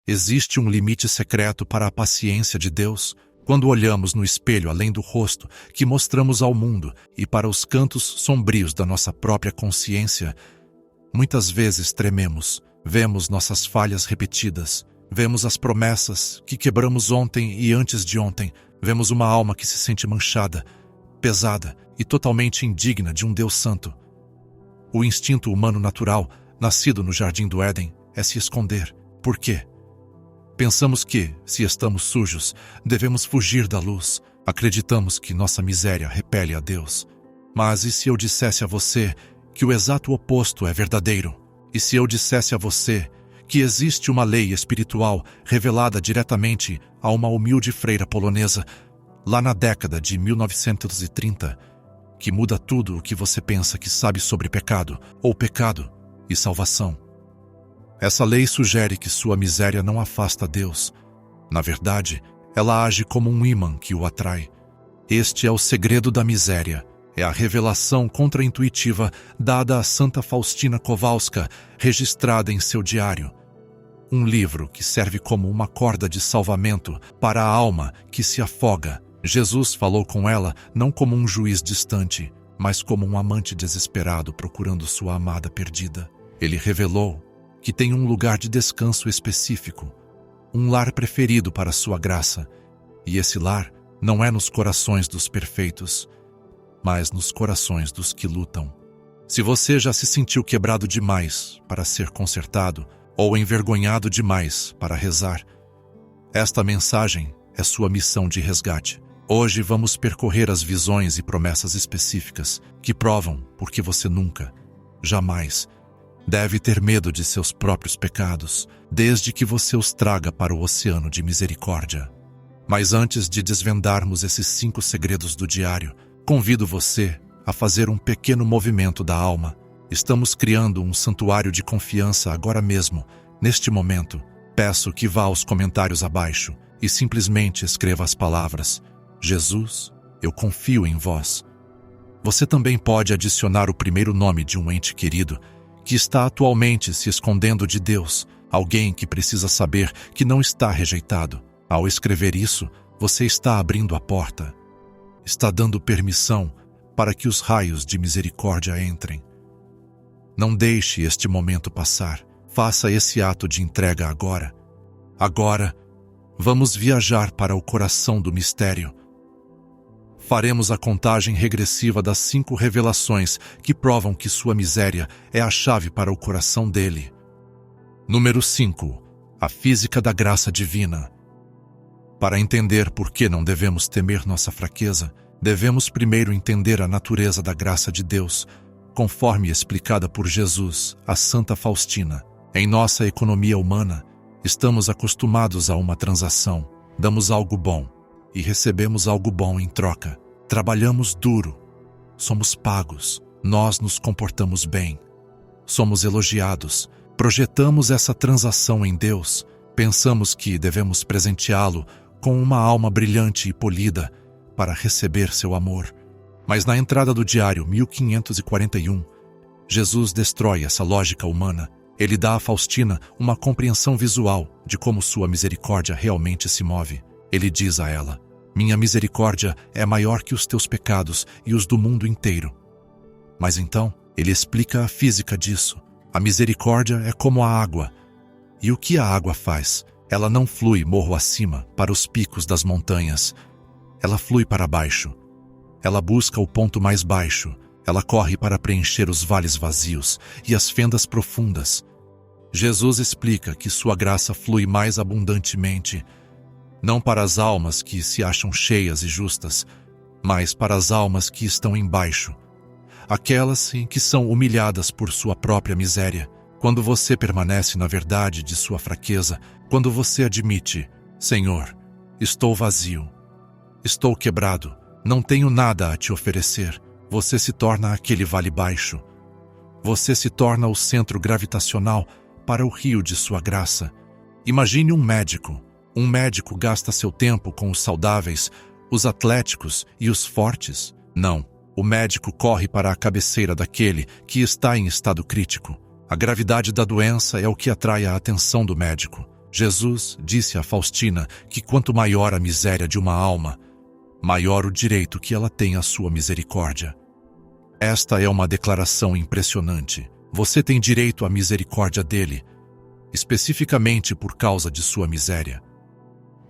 Existe um limite secreto para a paciência de Deus quando olhamos no espelho além do rosto que mostramos ao mundo e para os cantos sombrios da nossa própria consciência. Muitas vezes trememos, vemos nossas falhas repetidas, vemos as promessas que quebramos ontem e antes de ontem, vemos uma alma que se sente manchada, pesada e totalmente indigna de um Deus santo. O instinto humano natural, nascido no Jardim do Éden, é se esconder. Por quê? Pensamos que, se estamos sujos, devemos fugir da luz. Acreditamos que nossa miséria repele a Deus. Mas e se eu dissesse a você que o exato oposto é verdadeiro? E se eu dissesse a você que existe uma lei espiritual revelada diretamente a uma humilde freira polonesa, lá na década de 1930, que muda tudo o que você pensa que sabe sobre pecado e salvação? Essa lei sugere que sua miséria não afasta Deus. Na verdade, ela age como um ímã que o atrai. Este é o segredo da miséria. É a revelação contraintuitiva dada a Santa Faustina Kowalska, registrada em seu diário. Um livro que serve como uma corda de salvamento para a alma que se afoga. Jesus falou com ela não como um juiz distante, mas como um amante desesperado procurando sua amada perdida. Ele revelou que tem um lugar de descanso específico, um lar preferido para sua graça, e esse lar não é nos corações dos perfeitos, mas nos corações dos que lutam. Se você já se sentiu quebrado demais para ser consertado, ou envergonhado demais para rezar, esta mensagem é sua missão de resgate. Hoje vamos percorrer as visões e promessas específicas que provam porque você nunca, jamais, deve ter medo de seus próprios pecados, desde que você os traga para o oceano de misericórdia. Mas antes de desvendarmos esses 5 segredos do diário, convido você a fazer um pequeno movimento da alma. Estamos criando um santuário de confiança agora mesmo, neste momento. Peço que vá aos comentários abaixo e simplesmente escreva as palavras: Jesus, eu confio em vós. Você também pode adicionar o primeiro nome de um ente querido que está atualmente se escondendo de Deus, alguém que precisa saber que não está rejeitado. Ao escrever isso, você está abrindo a porta. Está dando permissão para que os raios de misericórdia entrem. Não deixe este momento passar. Faça esse ato de entrega agora. Agora, vamos viajar para o coração do mistério. Faremos a contagem regressiva das 5 revelações que provam que sua miséria é a chave para o coração dele. Número 5. A física da graça divina. Para entender por que não devemos temer nossa fraqueza, devemos primeiro entender a natureza da graça de Deus, conforme explicada por Jesus, a Santa Faustina. Em nossa economia humana, estamos acostumados a uma transação. Damos algo bom e recebemos algo bom em troca. Trabalhamos duro, somos pagos, nós nos comportamos bem, somos elogiados, projetamos essa transação em Deus, pensamos que devemos presenteá-lo com uma alma brilhante e polida para receber seu amor. Mas na entrada do diário 1541, Jesus destrói essa lógica humana. Ele dá a Faustina uma compreensão visual de como sua misericórdia realmente se move. Ele diz a ela: minha misericórdia é maior que os teus pecados e os do mundo inteiro. Mas então, ele explica a física disso. A misericórdia é como a água. E o que a água faz? Ela não flui morro acima, para os picos das montanhas. Ela flui para baixo. Ela busca o ponto mais baixo. Ela corre para preencher os vales vazios e as fendas profundas. Jesus explica que sua graça flui mais abundantemente, não para as almas que se acham cheias e justas, mas para as almas que estão embaixo, aquelas em que são humilhadas por sua própria miséria. Quando você permanece na verdade de sua fraqueza, quando você admite: Senhor, estou vazio, estou quebrado, não tenho nada a te oferecer, você se torna aquele vale baixo. Você se torna o centro gravitacional para o rio de sua graça. Imagine um médico. Um médico gasta seu tempo com os saudáveis, os atléticos e os fortes? Não. O médico corre para a cabeceira daquele que está em estado crítico. A gravidade da doença é o que atrai a atenção do médico. Jesus disse a Faustina que quanto maior a miséria de uma alma, maior o direito que ela tem à sua misericórdia. Esta é uma declaração impressionante. Você tem direito à misericórdia dele, especificamente por causa de sua miséria.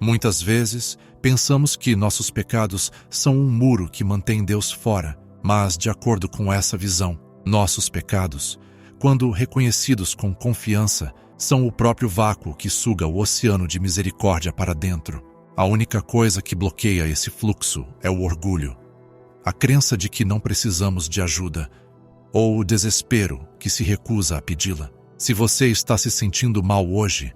Muitas vezes, pensamos que nossos pecados são um muro que mantém Deus fora, mas, de acordo com essa visão, nossos pecados, quando reconhecidos com confiança, são o próprio vácuo que suga o oceano de misericórdia para dentro. A única coisa que bloqueia esse fluxo é o orgulho, a crença de que não precisamos de ajuda, ou o desespero que se recusa a pedi-la. Se você está se sentindo mal hoje,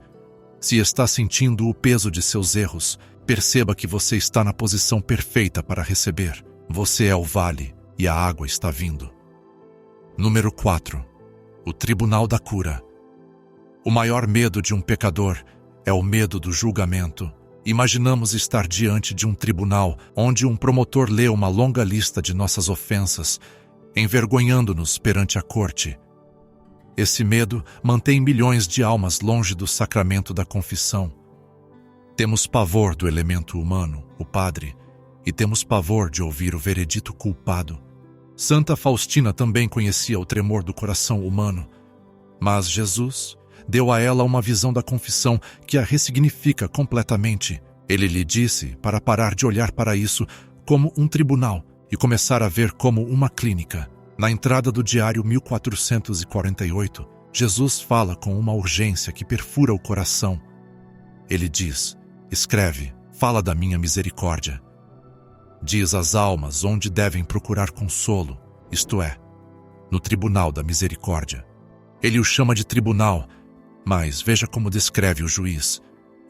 se está sentindo o peso de seus erros, perceba que você está na posição perfeita para receber. Você é o vale e a água está vindo. Número 4. O Tribunal da Cura. O maior medo de um pecador é o medo do julgamento. Imaginamos estar diante de um tribunal onde um promotor lê uma longa lista de nossas ofensas, envergonhando-nos perante a corte. Esse medo mantém milhões de almas longe do sacramento da confissão. Temos pavor do elemento humano, o padre, e temos pavor de ouvir o veredito culpado. Santa Faustina também conhecia o tremor do coração humano, mas Jesus deu a ela uma visão da confissão que a ressignifica completamente. Ele lhe disse para parar de olhar para isso como um tribunal e começar a ver como uma clínica. Na entrada do diário 1448, Jesus fala com uma urgência que perfura o coração. Ele diz: escreve, fala da minha misericórdia. Diz às almas onde devem procurar consolo, isto é, no tribunal da misericórdia. Ele o chama de tribunal, mas veja como descreve o juiz.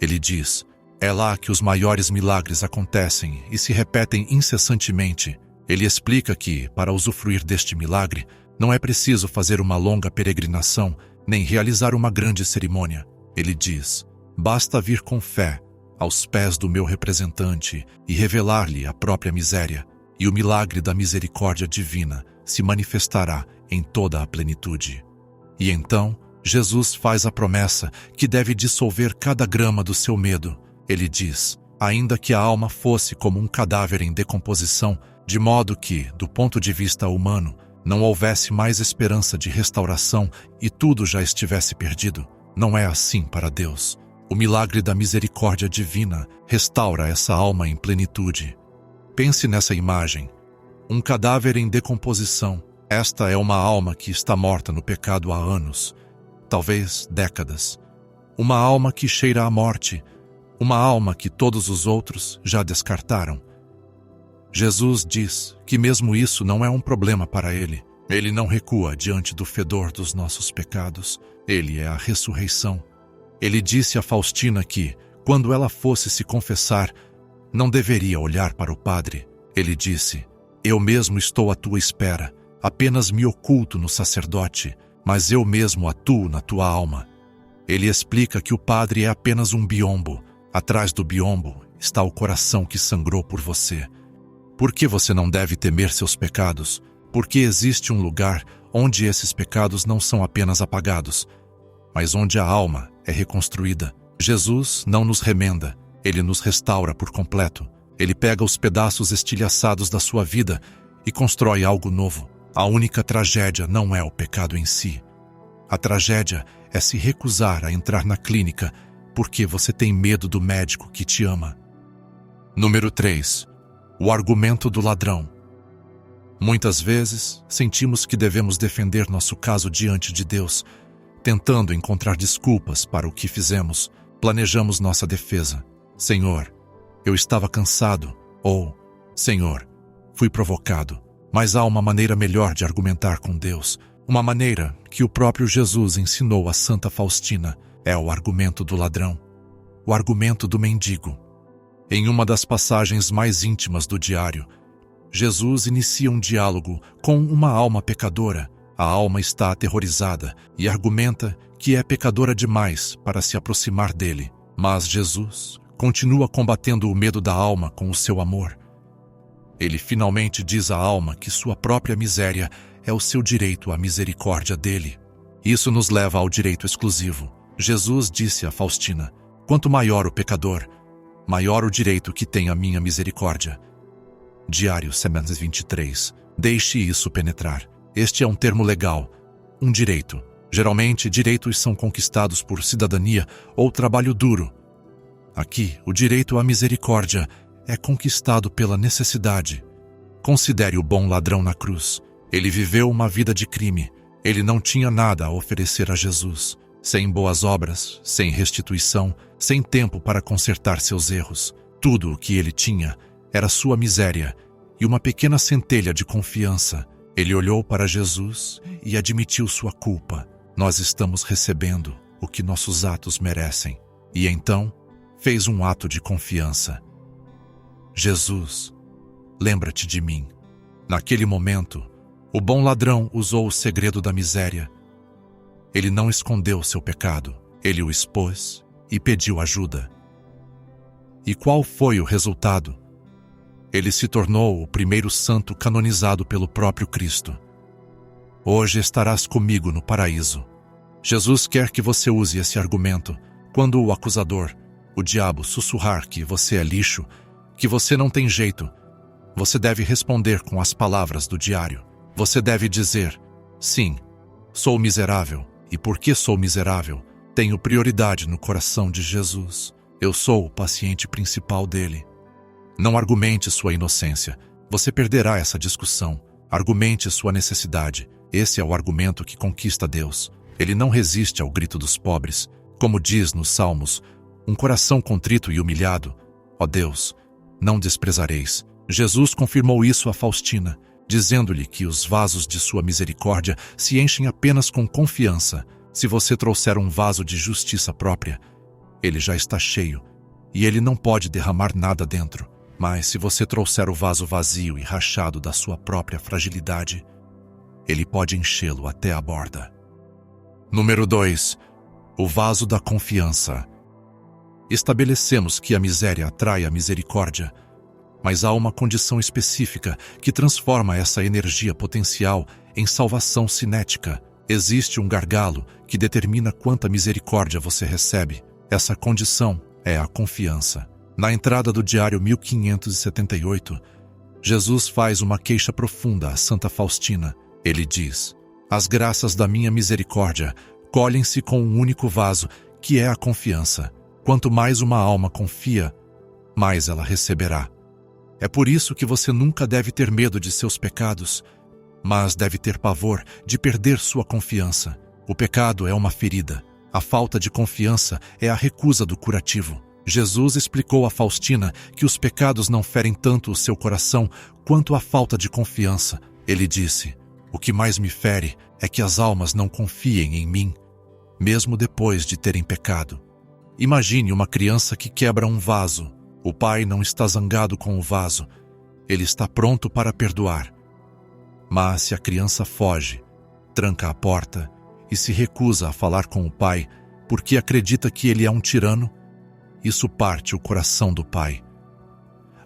Ele diz: é lá que os maiores milagres acontecem e se repetem incessantemente. Ele explica que, para usufruir deste milagre, não é preciso fazer uma longa peregrinação, nem realizar uma grande cerimônia. Ele diz: basta vir com fé aos pés do meu representante e revelar-lhe a própria miséria, e o milagre da misericórdia divina se manifestará em toda a plenitude. E então, Jesus faz a promessa que deve dissolver cada grama do seu medo. Ele diz: ainda que a alma fosse como um cadáver em decomposição, de modo que, do ponto de vista humano, não houvesse mais esperança de restauração e tudo já estivesse perdido, não é assim para Deus. O milagre da misericórdia divina restaura essa alma em plenitude. Pense nessa imagem. Um cadáver em decomposição. Esta é uma alma que está morta no pecado há anos, talvez décadas. Uma alma que cheira à morte. Uma alma que todos os outros já descartaram. Jesus diz que mesmo isso não é um problema para ele. Ele não recua diante do fedor dos nossos pecados. Ele é a ressurreição. Ele disse a Faustina que, quando ela fosse se confessar, não deveria olhar para o padre. Ele disse: eu mesmo estou à tua espera, apenas me oculto no sacerdote, mas eu mesmo atuo na tua alma. Ele explica que o padre é apenas um biombo. Atrás do biombo está o coração que sangrou por você. Por que você não deve temer seus pecados? Porque existe um lugar onde esses pecados não são apenas apagados, mas onde a alma é reconstruída. Jesus não nos remenda, ele nos restaura por completo. Ele pega os pedaços estilhaçados da sua vida e constrói algo novo. A única tragédia não é o pecado em si. A tragédia é se recusar a entrar na clínica porque você tem medo do médico que te ama. Número 3. O argumento do ladrão. Muitas vezes, sentimos que devemos defender nosso caso diante de Deus, tentando encontrar desculpas para o que fizemos. Planejamos nossa defesa. Senhor, eu estava cansado, ou Senhor, fui provocado. Mas há uma maneira melhor de argumentar com Deus, uma maneira que o próprio Jesus ensinou a Santa Faustina. É o argumento do ladrão, o argumento do mendigo. Em uma das passagens mais íntimas do diário, Jesus inicia um diálogo com uma alma pecadora. A alma está aterrorizada e argumenta que é pecadora demais para se aproximar dele. Mas Jesus continua combatendo o medo da alma com o seu amor. Ele finalmente diz à alma que sua própria miséria é o seu direito à misericórdia dele. Isso nos leva ao direito exclusivo. Jesus disse a Faustina: Quanto maior o pecador, maior o direito que tem a minha misericórdia. Diário, semana 23. Deixe isso penetrar. Este é um termo legal, um direito. Geralmente, direitos são conquistados por cidadania ou trabalho duro. Aqui, o direito à misericórdia é conquistado pela necessidade. Considere o bom ladrão na cruz. Ele viveu uma vida de crime. Ele não tinha nada a oferecer a Jesus. Sem boas obras, sem restituição, sem tempo para consertar seus erros. Tudo o que ele tinha era sua miséria e uma pequena centelha de confiança. Ele olhou para Jesus e admitiu sua culpa. Nós estamos recebendo o que nossos atos merecem. E então, fez um ato de confiança. Jesus, lembra-te de mim. Naquele momento, o bom ladrão usou o segredo da miséria. Ele não escondeu seu pecado, ele o expôs e pediu ajuda. E qual foi o resultado? Ele se tornou o primeiro santo canonizado pelo próprio Cristo. Hoje estarás comigo no paraíso. Jesus quer que você use esse argumento quando o acusador, o diabo, sussurrar que você é lixo, que você não tem jeito. Você deve responder com as palavras do diário. Você deve dizer: sim, sou miserável, e porque sou miserável, tenho prioridade no coração de Jesus. Eu sou o paciente principal dele. Não argumente sua inocência. Você perderá essa discussão. Argumente sua necessidade. Esse é o argumento que conquista Deus. Ele não resiste ao grito dos pobres. Como diz nos Salmos, um coração contrito e humilhado, ó Deus, não desprezareis. Jesus confirmou isso a Faustina, dizendo-lhe que os vasos de sua misericórdia se enchem apenas com confiança. Se você trouxer um vaso de justiça própria, ele já está cheio, e ele não pode derramar nada dentro. Mas se você trouxer o vaso vazio e rachado da sua própria fragilidade, ele pode enchê-lo até a borda. Número 2. O vaso da confiança. Estabelecemos que a miséria atrai a misericórdia, mas há uma condição específica que transforma essa energia potencial em salvação cinética. Existe um gargalo que determina quanta misericórdia você recebe. Essa condição é a confiança. Na entrada do diário 1578, Jesus faz uma queixa profunda a Santa Faustina. Ele diz: as graças da minha misericórdia colhem-se com um único vaso, que é a confiança. Quanto mais uma alma confia, mais ela receberá. É por isso que você nunca deve ter medo de seus pecados, mas deve ter pavor de perder sua confiança. O pecado é uma ferida. A falta de confiança é a recusa do curativo. Jesus explicou a Faustina que os pecados não ferem tanto o seu coração quanto a falta de confiança. Ele disse: o que mais me fere é que as almas não confiem em mim, mesmo depois de terem pecado. Imagine uma criança que quebra um vaso. O pai não está zangado com o vaso. Ele está pronto para perdoar. Mas se a criança foge, tranca a porta e se recusa a falar com o pai porque acredita que ele é um tirano, isso parte o coração do pai.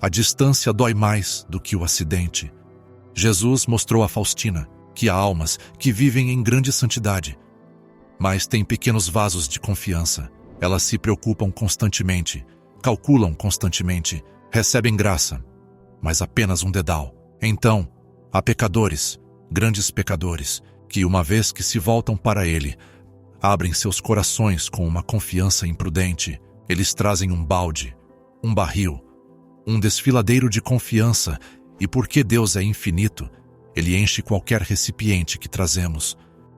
A distância dói mais do que o acidente. Jesus mostrou a Faustina que há almas que vivem em grande santidade, mas têm pequenos vasos de confiança. Elas se preocupam constantemente, calculam constantemente, recebem graça, mas apenas um dedal. Então, há pecadores, grandes pecadores, que uma vez que se voltam para ele, abrem seus corações com uma confiança imprudente. Eles trazem um balde, um barril, um desfiladeiro de confiança, e porque Deus é infinito, ele enche qualquer recipiente que trazemos.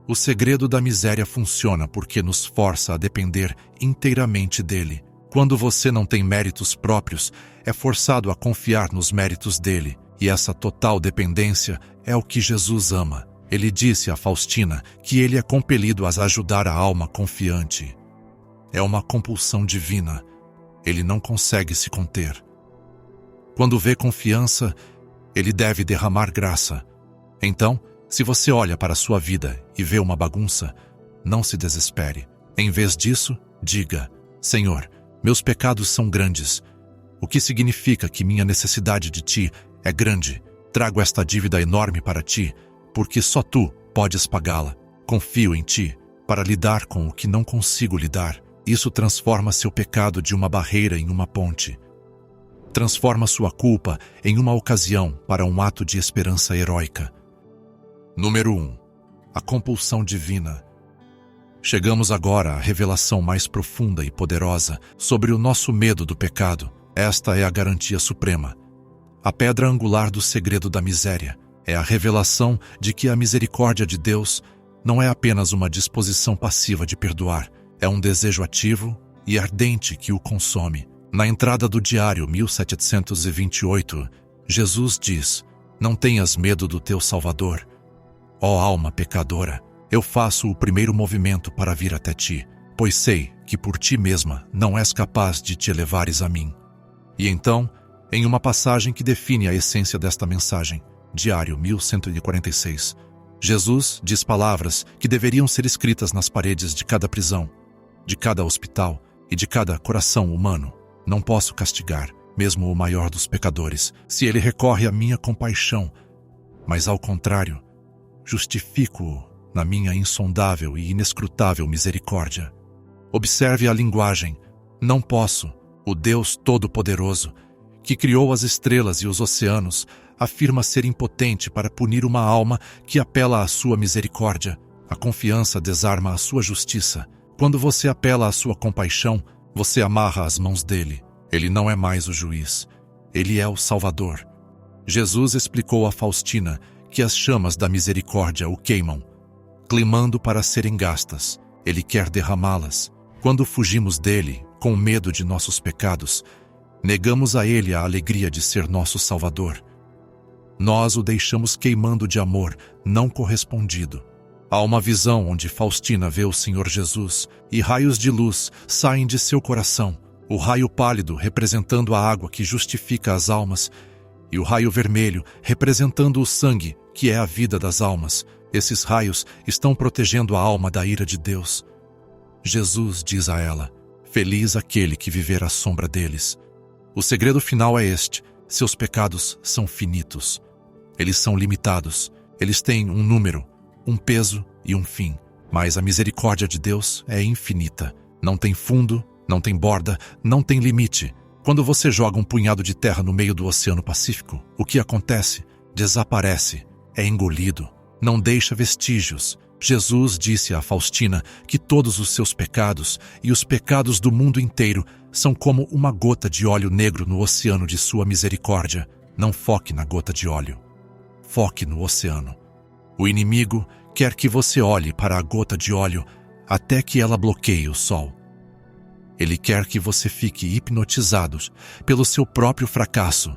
O segredo da miséria funciona porque nos força a depender inteiramente dele. Quando você não tem méritos próprios, é forçado a confiar nos méritos dele, e essa total dependência é o que Jesus ama. Ele disse a Faustina que ele é compelido a ajudar a alma confiante. É uma compulsão divina. Ele não consegue se conter. Quando vê confiança, ele deve derramar graça. Então, se você olha para a sua vida e vê uma bagunça, não se desespere. Em vez disso, diga: Senhor, meus pecados são grandes, o que significa que minha necessidade de Ti é grande. Trago esta dívida enorme para Ti, porque só Tu podes pagá-la. Confio em Ti para lidar com o que não consigo lidar. Isso transforma seu pecado de uma barreira em uma ponte. Transforma sua culpa em uma ocasião para um ato de esperança heróica. Número 1. A compulsão divina. Chegamos agora à revelação mais profunda e poderosa sobre o nosso medo do pecado. Esta é a garantia suprema. A pedra angular do segredo da miséria é a revelação de que a misericórdia de Deus não é apenas uma disposição passiva de perdoar, é um desejo ativo e ardente que o consome. Na entrada do diário 1728, Jesus diz: "Não tenhas medo do teu Salvador. Ó alma pecadora, eu faço o primeiro movimento para vir até ti, pois sei que por ti mesma não és capaz de te elevares a mim." E então, em uma passagem que define a essência desta mensagem, diário 1146, Jesus diz palavras que deveriam ser escritas nas paredes de cada prisão, de cada hospital e de cada coração humano. Não posso castigar, mesmo o maior dos pecadores, se ele recorre à minha compaixão, mas ao contrário, justifico-o na minha insondável e inescrutável misericórdia. Observe a linguagem. Não posso. O Deus Todo-Poderoso, que criou as estrelas e os oceanos, afirma ser impotente para punir uma alma que apela à sua misericórdia. A confiança desarma a sua justiça. Quando você apela à sua compaixão, você amarra as mãos dele. Ele não é mais o juiz. Ele é o Salvador. Jesus explicou a Faustina que as chamas da misericórdia o queimam, climando para serem gastas. Ele quer derramá-las. Quando fugimos dele, com medo de nossos pecados, negamos a ele a alegria de ser nosso Salvador. Nós o deixamos queimando de amor não correspondido. Há uma visão onde Faustina vê o Senhor Jesus e raios de luz saem de seu coração. O raio pálido representando a água que justifica as almas e o raio vermelho representando o sangue, que é a vida das almas. Esses raios estão protegendo a alma da ira de Deus. Jesus diz a ela: "Feliz aquele que viver à sombra deles." O segredo final é este: seus pecados são finitos. Eles são limitados. Eles têm um número, um peso e um fim. Mas a misericórdia de Deus é infinita. Não tem fundo, não tem borda, não tem limite. Quando você joga um punhado de terra no meio do Oceano Pacífico, o que acontece? Desaparece, é engolido, não deixa vestígios. Jesus disse a Faustina que todos os seus pecados e os pecados do mundo inteiro são como uma gota de óleo negro no oceano de sua misericórdia. Não foque na gota de óleo. Foque no oceano. O inimigo quer que você olhe para a gota de óleo até que ela bloqueie o sol. Ele quer que você fique hipnotizado pelo seu próprio fracasso.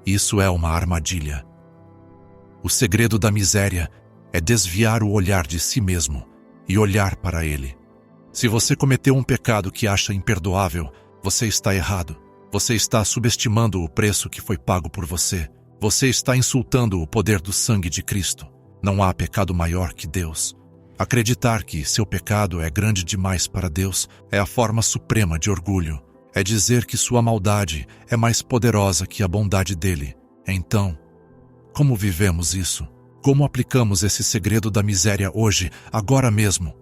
Isso é uma armadilha. O segredo da miséria é desviar o olhar de si mesmo e olhar para ele. Se você cometeu um pecado que acha imperdoável, você está errado. Você está subestimando o preço que foi pago por você. Você está insultando o poder do sangue de Cristo. Não há pecado maior que Deus. Acreditar que seu pecado é grande demais para Deus é a forma suprema de orgulho. É dizer que sua maldade é mais poderosa que a bondade dele. Então, como vivemos isso? Como aplicamos esse segredo da miséria hoje, agora mesmo?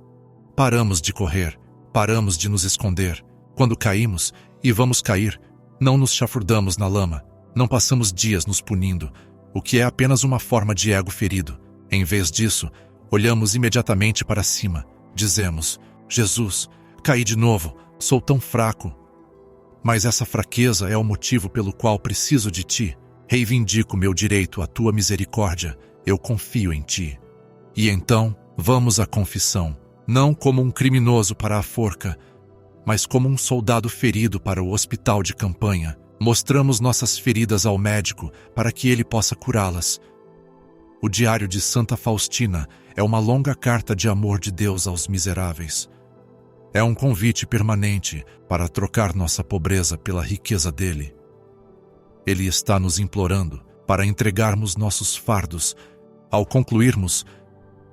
Paramos de correr, paramos de nos esconder. Quando caímos, e vamos cair, não nos chafurdamos na lama, não passamos dias nos punindo, o que é apenas uma forma de ego ferido. Em vez disso, olhamos imediatamente para cima. Dizemos: Jesus, caí de novo, sou tão fraco. Mas essa fraqueza é o motivo pelo qual preciso de ti. Reivindico meu direito à tua misericórdia. Eu confio em ti. E então, vamos à confissão. Não como um criminoso para a forca, mas como um soldado ferido para o hospital de campanha. Mostramos nossas feridas ao médico para que ele possa curá-las. O Diário de Santa Faustina é uma longa carta de amor de Deus aos miseráveis. É um convite permanente para trocar nossa pobreza pela riqueza dele. Ele está nos implorando para entregarmos nossos fardos. Ao concluirmos,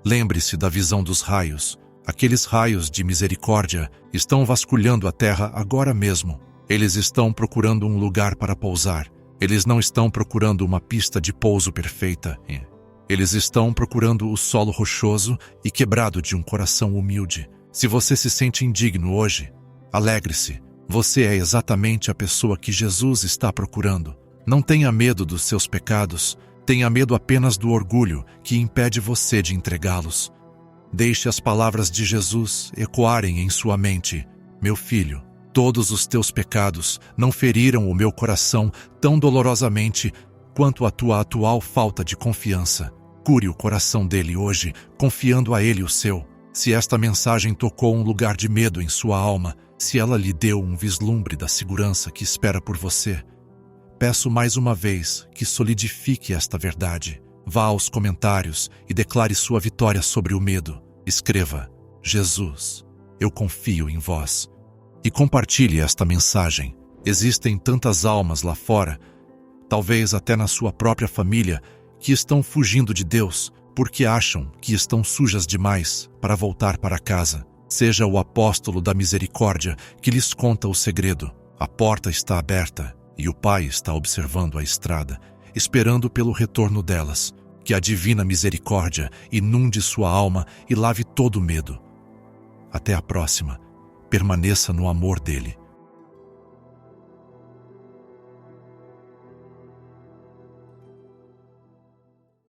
lembre-se da visão dos raios. Aqueles raios de misericórdia estão vasculhando a terra agora mesmo. Eles estão procurando um lugar para pousar. Eles não estão procurando uma pista de pouso perfeita. Eles estão procurando o solo rochoso e quebrado de um coração humilde. Se você se sente indigno hoje, alegre-se. Você é exatamente a pessoa que Jesus está procurando. Não tenha medo dos seus pecados, tenha medo apenas do orgulho que impede você de entregá-los. Deixe as palavras de Jesus ecoarem em sua mente. Meu filho, todos os teus pecados não feriram o meu coração tão dolorosamente quanto a tua atual falta de confiança. Cure o coração dele hoje, confiando a ele o seu. Se esta mensagem tocou um lugar de medo em sua alma, se ela lhe deu um vislumbre da segurança que espera por você, peço mais uma vez que solidifique esta verdade. Vá aos comentários e declare sua vitória sobre o medo. Escreva: Jesus, eu confio em vós. E compartilhe esta mensagem. Existem tantas almas lá fora, talvez até na sua própria família, que estão fugindo de Deus porque acham que estão sujas demais para voltar para casa. Seja o apóstolo da misericórdia que lhes conta o segredo. A porta está aberta e o Pai está observando a estrada, esperando pelo retorno delas. Que a divina misericórdia inunde sua alma e lave todo o medo. Até a próxima. Permaneça no amor dele.